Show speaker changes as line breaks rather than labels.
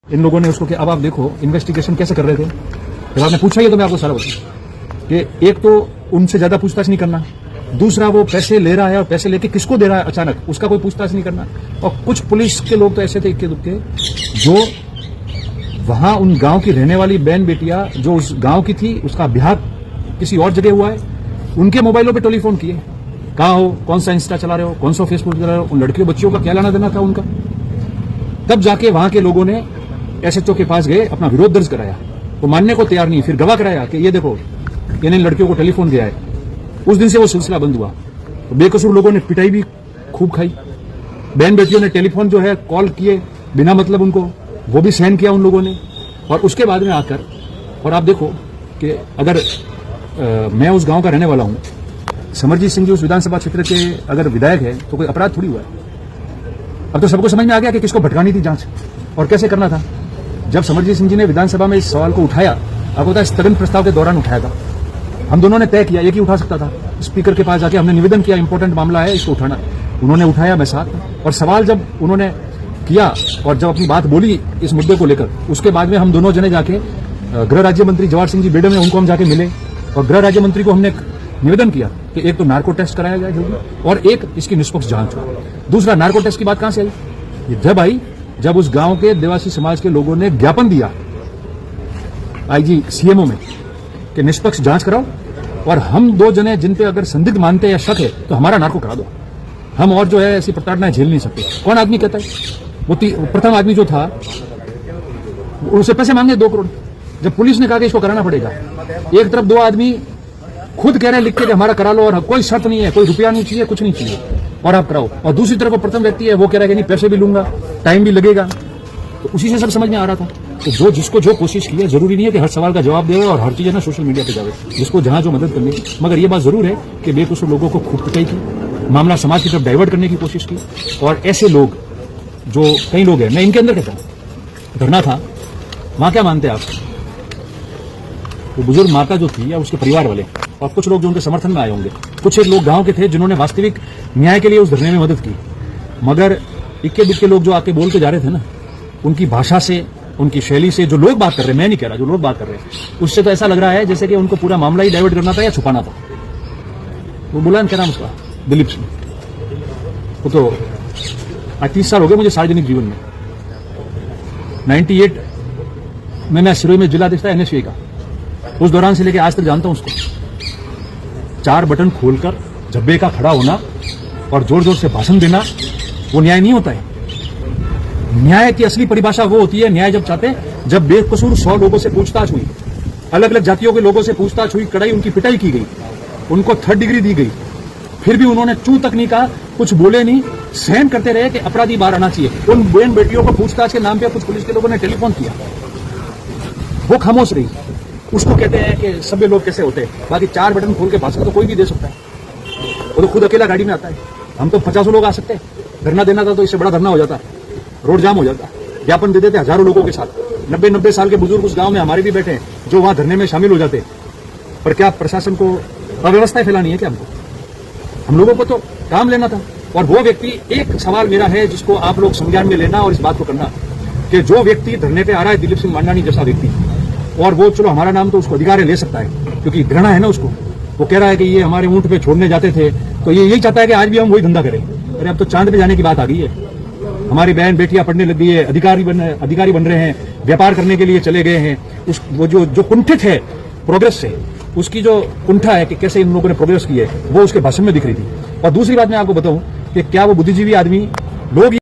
इन लोगों ने उसको कि अब आप देखो इन्वेस्टिगेशन कैसे कर रहे थे। जब आपने पूछा ही तो मैं आपको सारा बताऊं कि एक तो उनसे ज्यादा पूछताछ नहीं करना, दूसरा वो पैसे ले रहा है और पैसे लेके किसको दे रहा है अचानक, उसका कोई पूछताछ नहीं करना। और कुछ पुलिस के लोग तो ऐसे थे इक्के दुक्के जो वहां उन गांव की रहने वाली बहन बेटियां जो उस गांव की थी, उसका ब्याह किसी और जगह हुआ है, उनके मोबाइलों पे टेलीफोन किए, कहाँ हो, कौन सा इंस्टा चला रहे हो, कौन सा फेसबुक चला रहे हो, उन लड़कियों बच्चियों का क्या लेना देना था उनका। तब जाके वहां के लोगों ने एसएचओ के पास गए, अपना विरोध दर्ज कराया। वो मानने को तैयार नहीं, फिर गवाह कराया कि ये देखो इन लड़कियों को टेलीफोन दिया है। उस दिन से वो सिलसिला बंद हुआ। तो बेकसूर लोगों ने पिटाई भी खूब खाई। बहन बेटियों ने टेलीफोन जो है कॉल किए बिना मतलब उनको, वो भी सहन किया उन लोगों ने। और उसके बाद में आकर, और आप देखो कि अगर मैं उस गांव का रहने वाला हूं, समरजीत सिंह जी उस विधानसभा क्षेत्र के अगर विधायक है तो कोई अपराध थोड़ी हुआ है। अब तो सबको समझ में आ गया कि किसको भटकानी थी जांच और कैसे करना था। जब समरजीत सिंह जी ने विधानसभा में इस सवाल को उठाया, आपको पता है स्थगन प्रस्ताव के दौरान उठाया था, हम दोनों ने तय किया एक ही उठा सकता था। स्पीकर के पास जाके हमने निवेदन किया, इंपॉर्टेंट मामला है इसको उठाना। उन्होंने उठाया, मैं साथ। और सवाल जब उन्होंने किया और जब अपनी बात बोली इस मुद्दे को लेकर, उसके बाद में हम दोनों जने जाके गृह राज्य मंत्री जवाहर सिंह जी बेडे में उनको हम जाके मिले और गृह राज्य मंत्री को हमने निवेदन किया कि एक तो नार्को टेस्ट कराया जाए जल्दी और एक इसकी निष्पक्ष जांच हो। दूसरा, नार्को टेस्ट की बात कहां से आई? ये जब आई जब उस गांव के देवासी समाज के लोगों ने ज्ञापन दिया आईजी सीएमओ में कि निष्पक्ष जांच कराओ और हम दो जने जिन पे अगर संदिग्ध मानते या शक है तो हमारा नार्को करा दो। हम और जो है ऐसी प्रताड़नाएं झेल नहीं सकते। कौन आदमी कहता है? वो प्रथम आदमी जो था उसे पैसे मांगे 2 करोड़। जब पुलिस ने कहा कि इसको कराना पड़ेगा, एक तरफ 2 आदमी खुद कह रहे हैं लिख के कि हमारा करा लो और कोई शर्त नहीं है, कोई रुपया नहीं चाहिए, कुछ नहीं चाहिए और आप कराओ। और दूसरी तरफ वो प्रथम व्यक्ति है, वो कह रहा है कि नहीं पैसे भी लूंगा, टाइम भी लगेगा। तो उसी से सब समझ में आ रहा था। तो जो जिसको जो कोशिश की है, जरूरी नहीं है कि हर सवाल का जवाब दे और हर चीज है ना सोशल मीडिया पे जावे, जिसको जहां जो मदद करनी। मगर ये बात जरूर है कि बेकसूर लोगों को खूब पिटाई की, मामला समाज की तरफ डाइवर्ट करने की कोशिश की। और ऐसे लोग जो कई लोग हैं, मैं इनके अंदर कहता हूं, धरना था वहां, क्या मानते हैं आप? वो बुजुर्ग माता जो थी या उसके परिवार वाले और कुछ लोग जो उनके समर्थन में आए होंगे, कुछ एक लोग गांव के थे जिन्होंने वास्तविक न्याय के लिए उस धरने में मदद की। मगर इक्के दुक्के लोग जो आके बोल के जा रहे थे ना, उनकी भाषा से, उनकी शैली से, जो लोग बात कर रहे हैं, मैं नहीं कह रहा, जो लोग बात कर रहे हैं, उससे तो ऐसा लग रहा है जैसे कि उनको पूरा मामला ही डाइवर्ट करना था या छुपाना था। वो बोला क्या नाम उसका, दिलीप सिंह। वो तो आज 30 साल हो गए मुझे सार्वजनिक जीवन में। 98 में मैं सिरोही में जिलाध्यक्ष था एनएसयूआई का। उस दौरान से लेकर आज तक जानता हूं उसको। 4 बटन खोलकर झब्बे का खड़ा होना और जोर जोर से भाषण देना, वो न्याय नहीं होता है। न्याय की असली परिभाषा वो होती है, न्याय जब चाहते हैं जब बेकसूर 100 लोगों से पूछताछ हुई, अलग अलग जातियों के लोगों से पूछताछ हुई, कड़ाई उनकी पिटाई की गई, उनको 3rd डिग्री दी गई, फिर भी उन्होंने चू तक नहीं कहा, कुछ बोले नहीं, सहन करते रहे कि अपराधी बाहर आना चाहिए। उन बहन बेटियों को पूछताछ के नाम पे कुछ पुलिस के लोगों ने टेलीफोन किया, वो खामोश रही। उसको कहते हैं कि सभ्य लोग कैसे होते हैं। बाकी 4 बटन खोल के भाषण तो कोई भी दे सकता है, वो तो खुद अकेला गाड़ी में आता है। हम तो 50 लोग आ सकते हैं। धरना देना था तो इससे बड़ा धरना हो जाता, रोड जाम हो जाता। ज्ञापन दे देते हजारों लोगों के साथ। 90 साल के बुजुर्ग उस गांव में हमारे भी बैठे हैं जो वहां धरने में शामिल हो जाते। पर क्या प्रशासन को अव्यवस्थाएं फैलानी है क्या? हमको, हम लोगों को तो काम लेना था। और वो व्यक्ति, एक सवाल मेरा है जिसको आप लोग संज्ञान में लेना और इस बात को करना कि जो व्यक्ति धरने पे आ रहा है, दिलीप सिंह मांडानी जैसा व्यक्ति, और वो चलो हमारा नाम तो उसको अधिकार ले सकता है क्योंकि घृणा है ना उसको। वो कह रहा है कि ये हमारे ऊंट पे छोड़ने जाते थे, तो ये यही चाहता है कि आज भी हम वही धंधा करें। अरे अब तो चांद पे जाने की बात आ गई है। हमारी बहन बेटियां पढ़ने लग गई है, अधिकारी बन रहे हैं, व्यापार करने के लिए चले गए हैं। वो जो कुंठित है प्रोग्रेस से, उसकी जो कुंठा है कि कैसे इन लोगों ने प्रोग्रेस की है, वो उसके भाषण में दिख रही थी। और दूसरी बात मैं आपको बताऊं कि क्या वो बुद्धिजीवी आदमी लोग